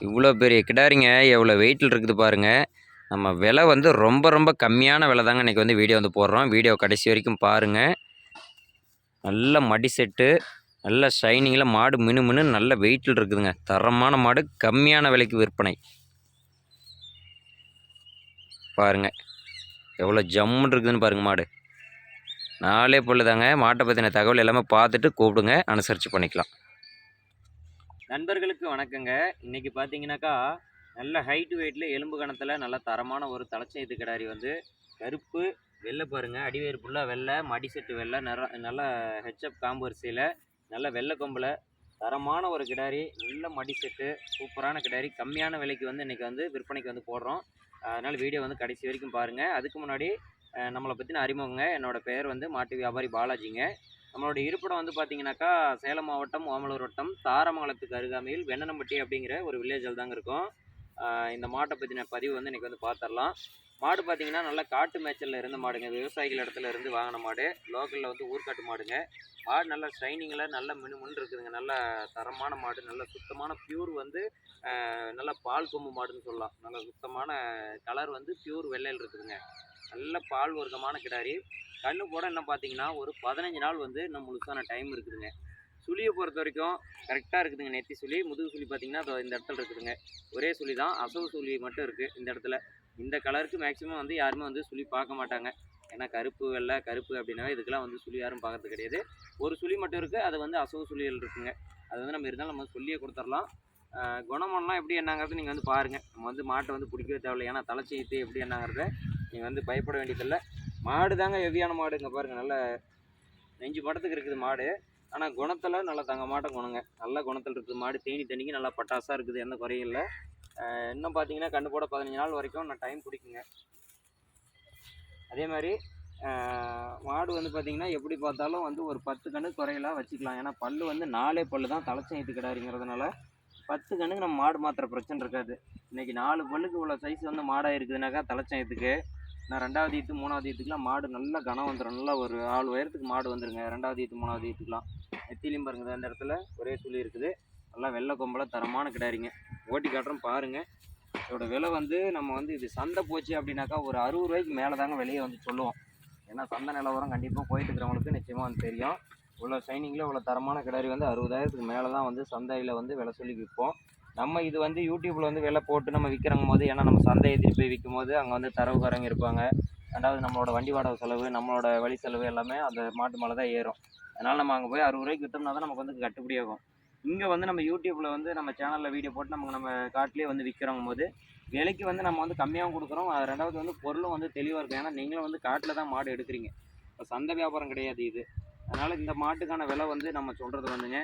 இவ்வளோ பெரிய கிடாரிங்க எவ்வளோ வெயிட்டில் இருக்குது பாருங்கள். நம்ம விலை வந்து ரொம்ப ரொம்ப கம்மியான விலை தாங்க இன்றைக்கி வந்து வீடியோ வந்து போடுறோம். வீடியோ கடைசி வரைக்கும் பாருங்கள். நல்ல மடி செட்டு, நல்ல ஷைனிங்கில் மாடு மினு நல்ல வெயிட்டில் இருக்குதுங்க. தரமான மாடு, கம்மியான விலைக்கு விற்பனை. பாருங்கள் எவ்வளோ ஜம்முன்னு இருக்குதுன்னு பாருங்கள் மாடு. 4 பல்லு தாங்க. மாட்டை பற்றின தகவல் எல்லாமே பார்த்துட்டு கூப்பிடுங்க, அனுசரித்து பண்ணிக்கலாம். நண்பர்களுக்கு வணக்கங்க. இன்றைக்கி பார்த்தீங்கன்னாக்கா நல்ல ஹைட்டு வெயிட்டில் எலும்பு கணத்தில் நல்ல தரமான ஒரு தலைச்செய்து கிடாரி வந்து கருப்பு வெள்ளை பாருங்கள். அடிவேறு ஃபுல்லாக வெள்ளை, மடி செட்டு வெள்ளை, நல்ல ஹெச்எப் காம்பரிசையில் நல்ல வெள்ளை கொம்பில் தரமான ஒரு கிடாரி, நல்ல மடி செட்டு, சூப்பரான கிடாரி. கம்மியான விலைக்கு வந்து இன்றைக்கி வந்து விற்பனைக்கு வந்து போடுறோம். அதனால் வீடியோ வந்து கடைசி வரைக்கும் பாருங்கள். அதுக்கு முன்னாடி நம்மளை பற்றின அறிமுகங்க. என்னோடய பேர் வந்து மாட்டு வியாபாரி பாலாஜிங்க. நம்மளோட இருப்பிடம் வந்து பார்த்தீங்கன்னாக்கா சேலம் மாவட்டம் ஓமலூர் வட்டம் தாரமங்கலத்துக்கு அருகாமையில் வெண்ணனம்பட்டி அப்படிங்கிற ஒரு வில்லேஜில் தாங்க இருக்கும். இந்த மாட்டை பற்றின பதிவு வந்து இன்றைக்கி வந்து பார்த்துடலாம். மாடு பார்த்தீங்கன்னா நல்லா காட்டு மேய்ச்சலில் இருந்த மாடுங்க. விவசாயிகள் இடத்துல இருந்து வாங்கின மாடு. லோக்கலில் வந்து ஊர்க்காட்டு மாடுங்க. மாடு நல்லா ஷைனிங்கில் நல்ல மினு இருக்குதுங்க. நல்ல தரமான மாடு, நல்ல சுத்தமான பியூர் வந்து நல்ல பால் கொம்பு மாடுன்னு சொல்லலாம். நல்ல சுத்தமான கலர் வந்து பியூர் வெள்ளையில் இருக்குதுங்க. நல்ல பால் வர்க்கமான கிடாரி. கண்ணு போட என்ன பார்த்தீங்கன்னா ஒரு 15 நாள் வந்து இன்னும் முழுசான டைம் இருக்குதுங்க. சுழியை பொறுத்த வரைக்கும் கரெக்டாக இருக்குதுங்க. நெத்தி சுழி, முதுகு சுழி பார்த்தீங்கன்னா இந்த இடத்துல இருக்குதுங்க. ஒரே சுழி தான், அசவு சுழி மட்டும் இருக்குது இந்த இடத்துல. இந்த கலருக்கு மேக்ஸிமம் வந்து யாருமே வந்து சுழி பார்க்க மாட்டாங்க. ஏன்னா கருப்பு வெள்ளை கருப்பு அப்படின்னாவே இதுக்கெல்லாம் வந்து சுழி யாரும் பார்க்கறது கிடையாது. ஒரு சுழி மட்டும் இருக்குது, அது வந்து அசவு சுழிகள் இருக்குங்க. அது வந்து நம்ம இருந்தாலும் நம்ம சொல்லியே கொடுத்துடலாம். குணமெல்லாம் எப்படி என்னங்கிறது நீங்கள் வந்து பாருங்கள். நம்ம வந்து மாட்டை வந்து பிடிக்கவே தேவையில்லை. ஏன்னா தலைச்சீத்து எப்படி என்னங்கிறத நீங்கள் வந்து பயப்பட வேண்டியதில்லை. மாடு தாங்க ஹெவியான மாடுங்க. பாருங்கள் நல்ல நெஞ்சு மடத்துக்கு இருக்குது மாடு. ஆனால் குணத்தில் நல்லா தங்கமாட்டம் குணங்க. நல்ல குணத்தில் இருக்குது மாடு. தேனி தண்ணிக்கு நல்லா பட்டாசாக இருக்குது, எந்த குறையும் இல்லை. இன்னும் பார்த்தீங்கன்னா கண்ணு போட 15 நாள் வரைக்கும் நான் டைம் பிடிக்குங்க. அதே மாதிரி மாடு வந்து பார்த்திங்கன்னா எப்படி பார்த்தாலும் வந்து ஒரு 10 கண்ணு குறையெல்லாம் வச்சுக்கலாம். ஏன்னா பல் வந்து 4 பல்லு தான் தலைச்செய்து கிடாரிங்கிறதுனால 10 கண்ணுக்கு நம்ம மாடு மாத்திர பிரச்சனை இருக்காது. இன்றைக்கி 4 பல்லுக்கு இவ்வளோ சைஸ் வந்து மாடாக இருக்குதுனாக்கா தலைச்செய்துக்கு நான் 2வது ஈத்து 3வது ஈத்துக்குலாம் மாடு நல்லா கனம் வந்துடும். நல்லா ஒரு 4 உயரத்துக்கு மாடு வந்துடுங்க. 2வது ஈத்து 3வது ஈத்துக்குலாம் நெத்திலையும் பாருங்க. அந்த இடத்துல ஒரே சொல்லி இருக்குது. நல்லா வெள்ளை கொம்பல தரமான கிடாரிங்க. ஓட்டி காட்டுறோம் பாருங்கள். இதோட விலை வந்து நம்ம வந்து இது சந்தை போச்சு அப்படின்னாக்கா ஒரு 60 ரூபாய்க்கு மேலே தாங்க வெளியே வந்து சொல்லுவோம். ஏன்னா சந்தை நிலவரம் கண்டிப்பாக போயிட்டு இருக்கிறவங்களுக்கு நிச்சயமாக வந்து தெரியும். இவ்வளோ ஷைனிங்கில் இவ்வளோ தரமான கிடாரி வந்து 60,000க்கு மேலே தான் வந்து சந்தையில் வந்து விலை சொல்லி விற்போம். நம்ம இது வந்து யூடியூப்பில் வந்து விலை போட்டு நம்ம விற்கிறங்கும் போது, ஏன்னா நம்ம சந்தையை திருப்பி விற்கும் போது அங்கே வந்து தரவுக்காரங்க இருப்பாங்க. ரெண்டாவது நம்மளோட வண்டி வாடகை செலவு, நம்மளோட வழி செலவு எல்லாமே அந்த மாட்டு மேலே தான் ஏறும். அதனால் நம்ம அங்கே போய் 60 ரூபாய்க்கு விற்றோம்னா தான் நமக்கு வந்து கட்டுப்படியாகும். இங்கே வந்து நம்ம யூடியூப்பில் வந்து நம்ம சேனலில் வீடியோ போட்டு நம்ம காட்டிலே வந்து விற்கிறோங்கும் போது விலைக்கு வந்து நம்ம வந்து கம்மியாகவும் கொடுக்குறோம். ரெண்டாவது வந்து பொருளும் வந்து தெளிவாக இருக்கும். ஏன்னா நீங்களும் வந்து காட்டில் தான் மாடு எடுக்கிறீங்க. இப்போ சந்தை வியாபாரம் கிடையாது இது. அதனால் இந்த மாட்டுக்கான விலை வந்து நம்ம சொல்கிறது வந்துங்க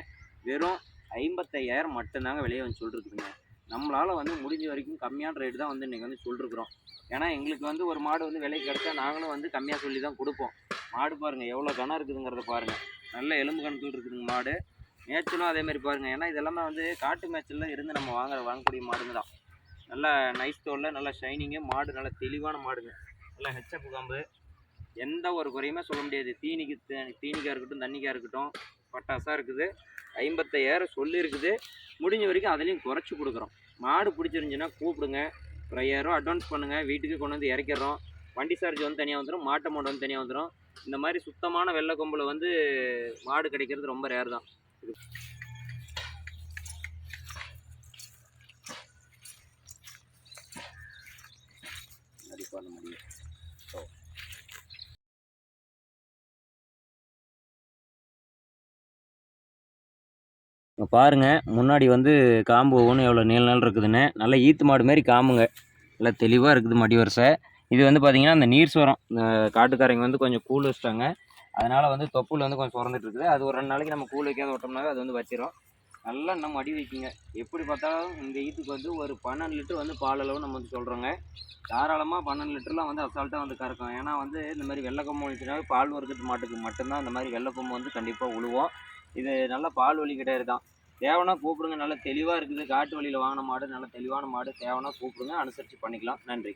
வெறும் 55,000 மட்டும்தாங்க விலையை வந்து சொல்லிருக்குதுங்க. நம்மளால் வந்து முடிஞ்ச வரைக்கும் கம்மியான ரேட்டு தான் வந்து இன்றைக்கி வந்து சொல்லிருக்குறோம். ஏன்னா எங்களுக்கு வந்து ஒரு மாடு வந்து விலைக்கு கிடச்சா நாங்களும் வந்து கம்மியாக சொல்லி தான் கொடுப்போம். மாடு பாருங்கள் எவ்வளோ கனம் இருக்குதுங்கிறத பாருங்கள். நல்ல எலும்பு கணத்தில் இருக்குதுங்க மாடு. மேய்ச்சலும் அதேமாதிரி பாருங்கள். ஏன்னா இதெல்லாமே வந்து காட்டு மேய்ச்சலில் இருந்து நம்ம வாங்கக்கூடிய மாடுங்க தான். நல்லா நைஸ் தோலில் நல்லா ஷைனிங்கு. மாடு நல்லா தெளிவான மாடுங்க. நல்லா ஹெச்எப் காம்பு. எந்த ஒரு குறையுமே சொல்ல முடியாது. தீனிக்காக இருக்கட்டும், தண்ணிக்காக இருக்கட்டும், பட்டாசாக இருக்குது. 55,000 சொல்லியிருக்குது. முடிஞ்ச வரைக்கும் அதுலேயும் குறைச்சி கொடுக்குறோம். மாடு பிடிச்சிருந்துச்சின்னா கூப்பிடுங்க. ஒரு 5,000 அட்வான்ஸ் பண்ணுங்கள். வீட்டுக்கு கொண்டு வந்து இறக்கிறோம். வண்டி சார்ஜ் வந்து தனியாக வந்துடும், மாட்டு அமௌண்ட் வந்து தனியாக வந்துடும். இந்த மாதிரி சுத்தமான வெள்ளை கொம்பில் வந்து மாடு கிடைக்கிறது ரொம்ப ரேர் தான். பண்ண முடியும். பாருங்கள் முன்னாடி வந்து காம்பு ஒவ்வொன்றும் எவ்வளோ நீள நாள் இருக்குதுன்னு. நல்லா ஈத்து மாடு மாதிரி காம்புங்க. நல்லா தெளிவாக இருக்குது மடி வரிசை. இது வந்து பார்த்திங்கன்னா அந்த நீர் சுரம் இந்த காட்டுக்காரங்க வந்து கொஞ்சம் கூழ் வச்சிட்டாங்க. அதனால் வந்து தொப்புள் வந்து கொஞ்சம் சுரந்துட்டு இருக்குது. அது ஒரு 2 நாளைக்கு நம்ம கூழ் வைக்காத விட்டோம்னாவே அது வந்து வச்சிடும். நல்லா நம்ம அடி வைக்குங்க. எப்படி பார்த்தாலும் இந்த ஈத்துக்கு வந்து ஒரு 12 லிட்டர் வந்து பால் அளவு நம்ம வந்து சொல்கிறோங்க. தாராளமாக 12 லிட்டர்லாம் வந்து அசால்ட்டாக வந்து கறக்கும். ஏன்னா வந்து இந்த மாதிரி வெள்ளை கொம்பு வச்சுனாவே பால் வர்க்கத்து மாட்டுக்கு மட்டும்தான் இந்த மாதிரி வெள்ளை கொம்பு வந்து கண்டிப்பாக உழுவோம். இது நல்லா பால் வலி கிடையாது தான். தேவைன்னா கூப்பிடுங்க. நல்லா தெளிவாக இருக்குது. காட்டு வழியில் வாங்கின மாடு, நல்ல தெளிவான மாடு. தேவைன்னா கூப்பிடுங்க, அனுசரித்து பண்ணிக்கலாம். நன்றி.